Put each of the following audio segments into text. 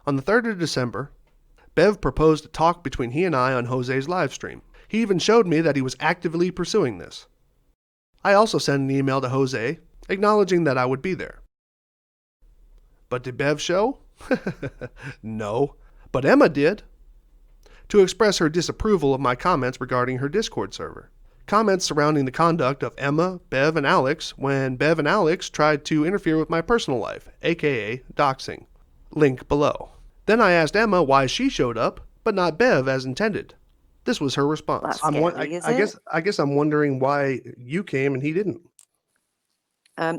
On the 3rd of December, Bev proposed a talk between he and I on Jose's live stream. He even showed me that he was actively pursuing this. I also sent an email to Jose acknowledging that I would be there. But did Bev show? No. But Emma did, to express her disapproval of my comments regarding her Discord server. Comments surrounding the conduct of Emma, Bev, and Alex when Bev and Alex tried to interfere with my personal life, aka doxing. Link below. Then I asked Emma why she showed up, but not Bev as intended. This was her response. I guess I'm wondering why you came and he didn't.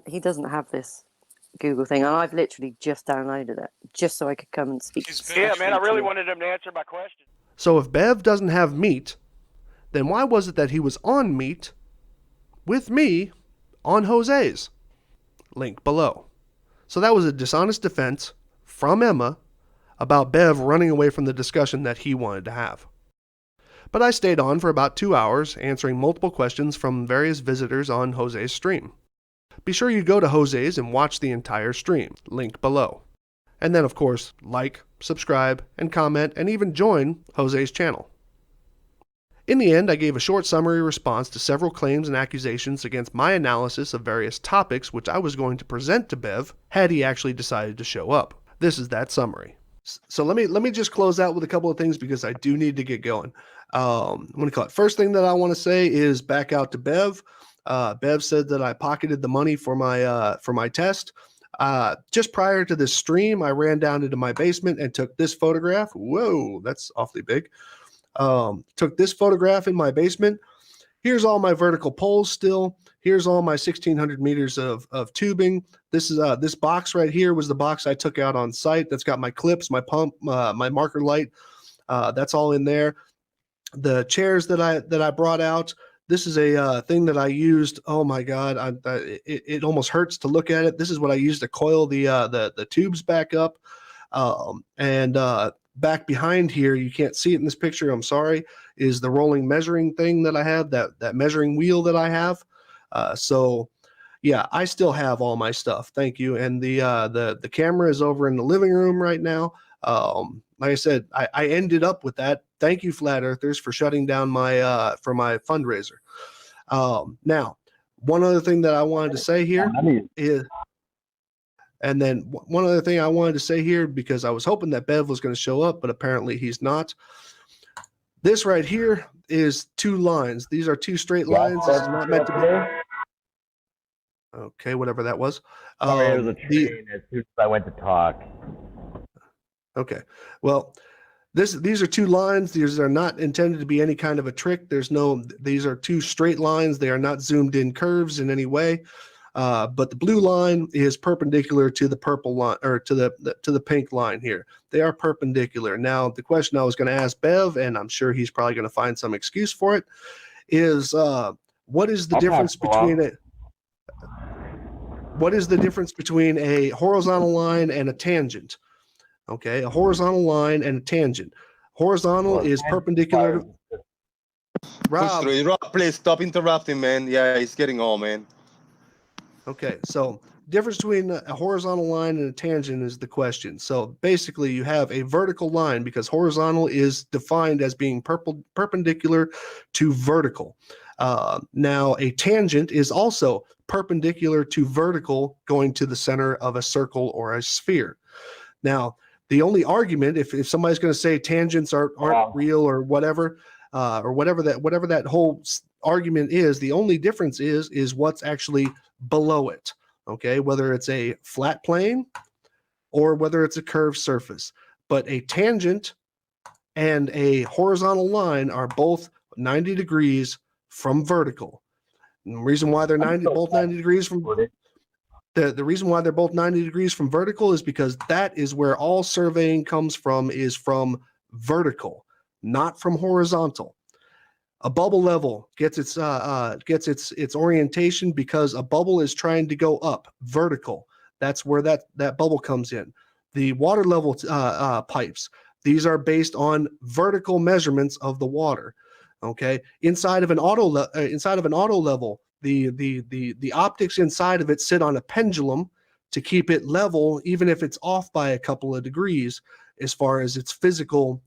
He doesn't have this Google thing, and I've literally just downloaded it just so I could come and speak. Yeah, man, I really wanted him to answer my question. So if Bev doesn't have Meet, then why was it that he was on Meet with me on Jose's? Link below. So that was a dishonest defense from Emma about Bev running away from the discussion that he wanted to have. But I stayed on for about 2 hours answering multiple questions from various visitors on Jose's stream. Be sure you go to Jose's and watch the entire stream, link below. And then of course, like, subscribe, and comment, and even join Jose's channel. In the end, I gave a short summary response to several claims and accusations against my analysis of various topics which I was going to present to Bev had he actually decided to show up. This is that summary. So let me just close out with a couple of things because I do need to get going. I'm going to call it. First thing that I want to say is back out to Bev. Bev said that I pocketed the money for my test. Just prior to this stream, I ran down into my basement and took this photograph. Whoa, that's awfully big. Took this photograph in my basement. Here's all my vertical poles still. Here's all my 1,600 meters of tubing. This is this box right here was the box I took out on site. That's got my clips, my pump, my marker light. That's all in there. The chairs that I brought out. This is a thing that I used. Oh my God, it almost hurts to look at it. This is what I used to coil the tubes back up. Back behind here, you can't see it in this picture, I'm sorry, is the rolling measuring thing that I have, that measuring wheel that I have. So yeah, I still have all my stuff. Thank you. And the camera is over in the living room right now. Like I said, I ended up with that. Thank you, Flat Earthers, for shutting down my for my fundraiser. Now, one other thing that I wanted to say here is, and then one other thing I wanted to say here, because I was hoping that Bev was going to show up, but apparently he's not. This right here is 2 lines. These are 2 straight lines. This is not meant to be. Okay, whatever that was. Sorry, it was a train as soon as I went to talk. Okay, well, these are 2 lines. These are not intended to be any kind of a trick. These are 2 straight lines. They are not zoomed in curves in any way. But the blue line is perpendicular to the purple line, or to the pink line here. They are perpendicular. Now, the question I was going to ask Bev, and I'm sure he's probably going to find some excuse for it, is what is the difference between it? What is the difference between a horizontal line and a tangent? Okay, a horizontal line and a tangent. Horizontal is perpendicular to... Rob, please stop interrupting, man. Yeah, he's getting old, man. Okay, so difference between a horizontal line and a tangent is the question. So basically you have a vertical line because horizontal is defined as being perpendicular to vertical. Now a tangent is also perpendicular to vertical going to the center of a circle or a sphere. Now, the only argument, if somebody's going to say tangents aren't real or whatever that whole argument is, the only difference is what's actually below it. Okay, whether it's a flat plane or whether it's a curved surface. But a tangent and a horizontal line are both 90 degrees from vertical. And the reason why they're both 90 degrees from the reason why they're both 90 degrees from vertical is because that is where all surveying comes from, is from vertical, not from horizontal. A bubble level gets its orientation because a bubble is trying to go up vertical. That's where that bubble comes in. The water level pipes, these are based on vertical measurements of the water. Okay, inside of an auto level, the optics inside of it sit on a pendulum to keep it level, even if it's off by a couple of degrees. as far as its physical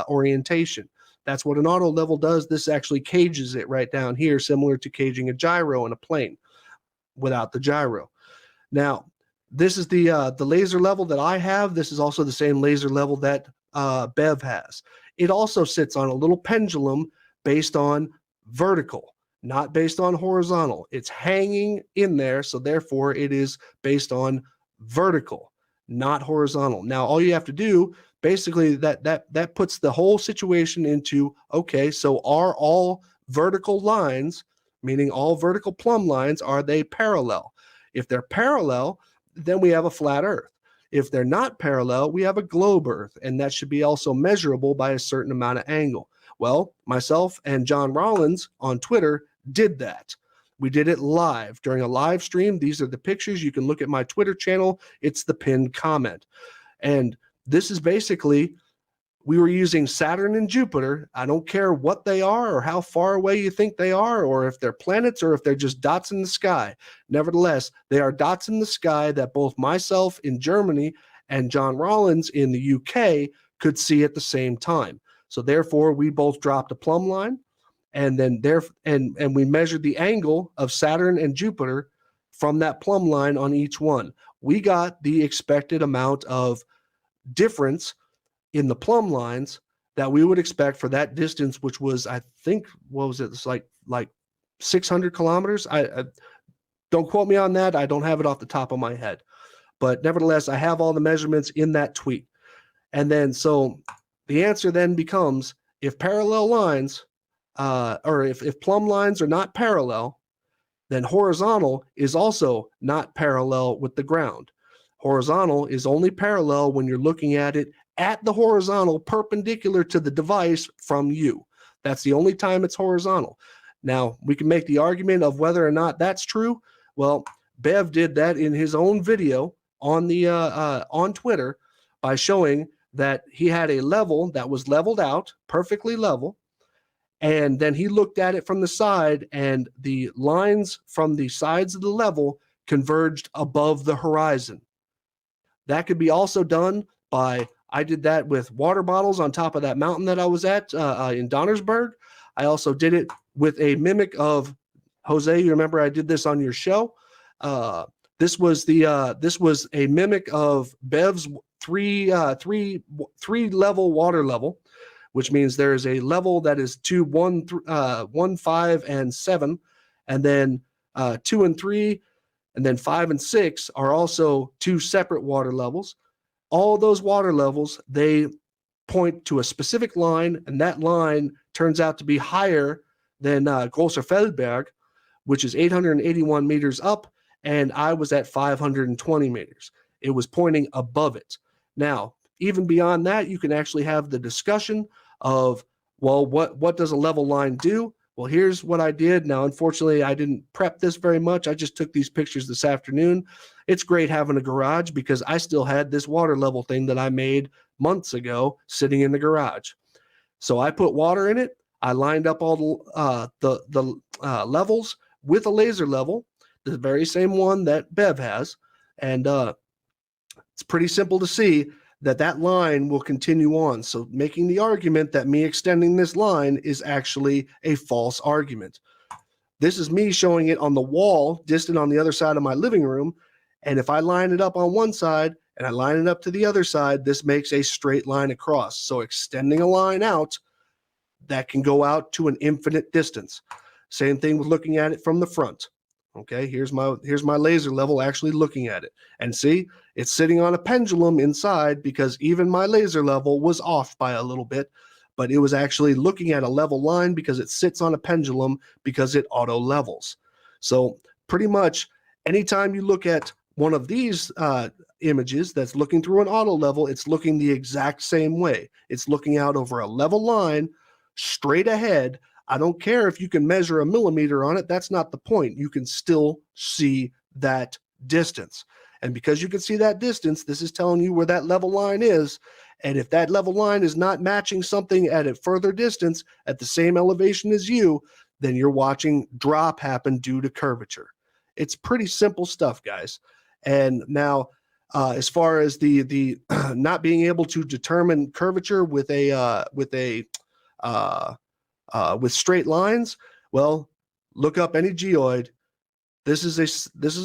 orientation. That's what an auto level does. This actually cages it right down here, similar to caging a gyro in a plane without the gyro. Now, this is the laser level that I have. This is also the same laser level that Bev has. It also sits on a little pendulum based on vertical, not based on horizontal. It's hanging in there, so therefore it is based on vertical, not horizontal. Now, all you have to do, basically, that puts the whole situation into, okay, so are all vertical lines, meaning all vertical plumb lines, are they parallel? If they're parallel, then we have a flat Earth. If they're not parallel, we have a globe Earth, and that should be also measurable by a certain amount of angle. Well, myself and John Rollins on Twitter did that. We did it live during a live stream. These are the pictures. You can look at my Twitter channel. It's the pinned comment. And this is basically, we were using Saturn and Jupiter. I don't care what they are or how far away you think they are, or if they're planets or if they're just dots in the sky. Nevertheless, they are dots in the sky that both myself in Germany and John Rollins in the UK could see at the same time. So therefore, we both dropped a plumb line, and then and we measured the angle of Saturn and Jupiter from that plumb line on each one. We got the expected amount of difference in the plumb lines that we would expect for that distance, which was, I think, what was it? It's like 600 kilometers. I don't quote me on that. I don't have it off the top of my head, but nevertheless, I have all the measurements in that tweet. And then, so the answer then becomes, if parallel lines, or if plumb lines are not parallel, then horizontal is also not parallel with the ground. Horizontal is only parallel when you're looking at it at the horizontal, perpendicular to the device from you. That's the only time it's horizontal. Now, we can make the argument of whether or not that's true. Well, Bev did that in his own video on the on Twitter by showing that he had a level that was leveled out, perfectly level, and then he looked at it from the side, and the lines from the sides of the level converged above the horizon. That could be also done by, I did that with water bottles on top of that mountain that I was at in Donnersberg. I also did it with a mimic of, Jose, you remember I did this on your show? This was a mimic of Bev's three level water level, which means there is a level that is 2, 1, 5, and 7, and then 2 and 3, and then 5 and 6 are also 2 separate water levels. All those water levels, they point to a specific line, and that line turns out to be higher than Grosser Feldberg, which is 881 meters up, and I was at 520 meters. It was pointing above it. Now, even beyond that, you can actually have the discussion of, well, what does a level line do? Well, here's what I did. Now, unfortunately, I didn't prep this very much. I just took these pictures this afternoon. It's great having a garage because I still had this water level thing that I made months ago sitting in the garage. So I put water in it. I lined up all the levels with a laser level, the very same one that Bev has. And it's pretty simple to see that line will continue on. So making the argument that me extending this line is actually a false argument. This is me showing it on the wall, distant on the other side of my living room. And if I line it up on one side and I line it up to the other side, this makes a straight line across. So extending a line out, that can go out to an infinite distance. Same thing with looking at it from the front. Okay, here's my laser level actually looking at it. And see, it's sitting on a pendulum inside because even my laser level was off by a little bit, but it was actually looking at a level line because it sits on a pendulum because it auto levels. So pretty much anytime you look at one of these images that's looking through an auto level, it's looking the exact same way. It's looking out over a level line straight ahead. I don't care if you can measure a millimeter on it. That's not the point. You can still see that distance. And because you can see that distance, this is telling you where that level line is. And if that level line is not matching something at a further distance at the same elevation as you, then you're watching drop happen due to curvature. It's pretty simple stuff, guys. And now as far as the not being able to determine curvature with straight lines, well, look up any geoid. This is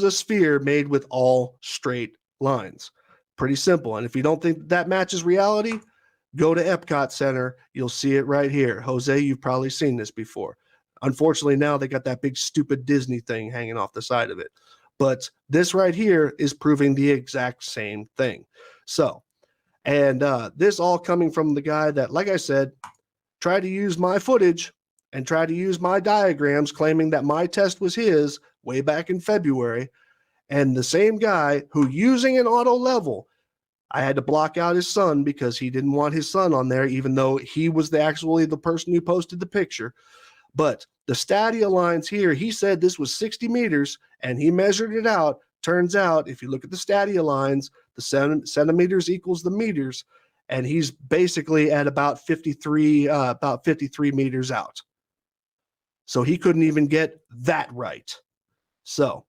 a sphere made with all straight lines. Pretty simple. And if you don't think that matches reality, go to Epcot Center. You'll see it right here. Jose, you've probably seen this before. Unfortunately, now they got that big stupid Disney thing hanging off the side of it. But this right here is proving the exact same thing. So, and this all coming from the guy that, like I said, tried to use my footage and tried to use my diagrams, claiming that my test was his way back in February. And the same guy who, using an auto level, I had to block out his son because he didn't want his son on there, even though he was actually the person who posted the picture. But the stadia lines here, he said this was 60 meters, and he measured it out. Turns out, if you look at the stadia lines, the centimeters equals the meters, and he's basically at about 53 meters out. So he couldn't even get that right. So,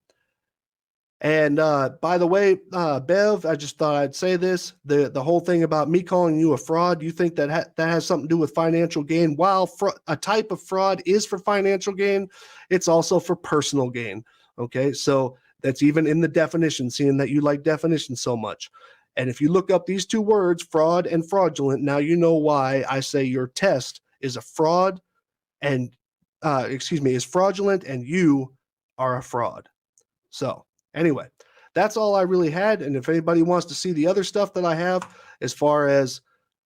and by the way, Bev, I just thought I'd say this. The whole thing about me calling you a fraud, you think that that has something to do with financial gain? While a type of fraud is for financial gain, it's also for personal gain. Okay, so that's even in the definition, seeing that you like definitions so much. And if you look up these two words, fraud and fraudulent, now you know why I say your test is a fraud and, is fraudulent and you are a fraud. So anyway, that's all I really had. And if anybody wants to see the other stuff that I have as far as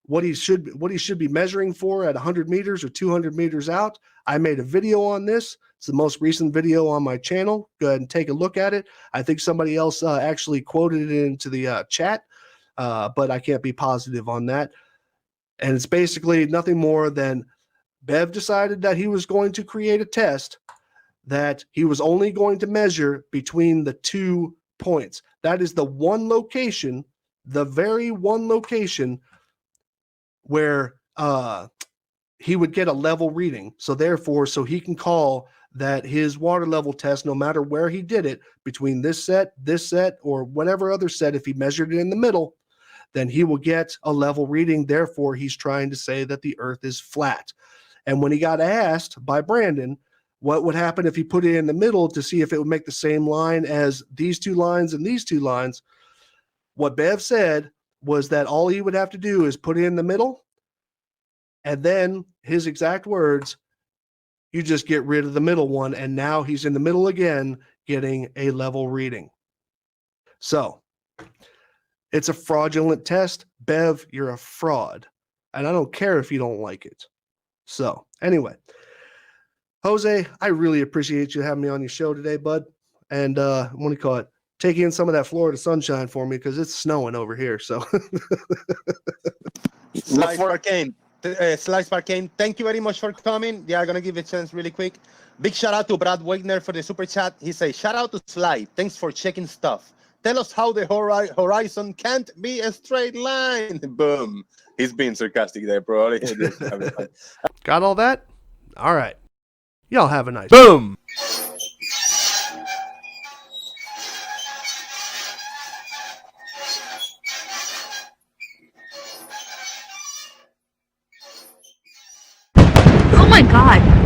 what he should be measuring for at 100 meters or 200 meters out, I made a video on this. It's the most recent video on my channel. Go ahead and take a look at it. I think somebody else actually quoted it into the chat, but I can't be positive on that. And it's basically nothing more than Bev decided that he was going to create a test that he was only going to measure between the 2 points. That is the one location, the very one location where he would get a level reading. So therefore, so he can call that his water level test, no matter where he did it, between this set, or whatever other set, if he measured it in the middle, then he will get a level reading. Therefore, he's trying to say that the earth is flat. And when he got asked by Brandon, what would happen if he put it in the middle to see if it would make the same line as these two lines and these two lines, what Bev said was that all he would have to do is put it in the middle, and then his exact words, you just get rid of the middle one, and now he's in the middle again, getting a level reading. So it's a fraudulent test. Bev, you're a fraud, and I don't care if you don't like it. So anyway, Jose, I really appreciate you having me on your show today, bud. And what do you call it? Taking in some of that Florida sunshine for me, because it's snowing over here. So Slice Arcane. Slice Arcane, thank you very much for coming. Yeah, I'm going to give a chance really quick. Big shout out to Brad Wagner for the super chat. He says, shout out to Sly. Thanks for checking stuff. Tell us how the horizon can't be a straight line. Boom. He's being sarcastic there, bro. Got all that? All right. Y'all have a nice boom. Oh my God.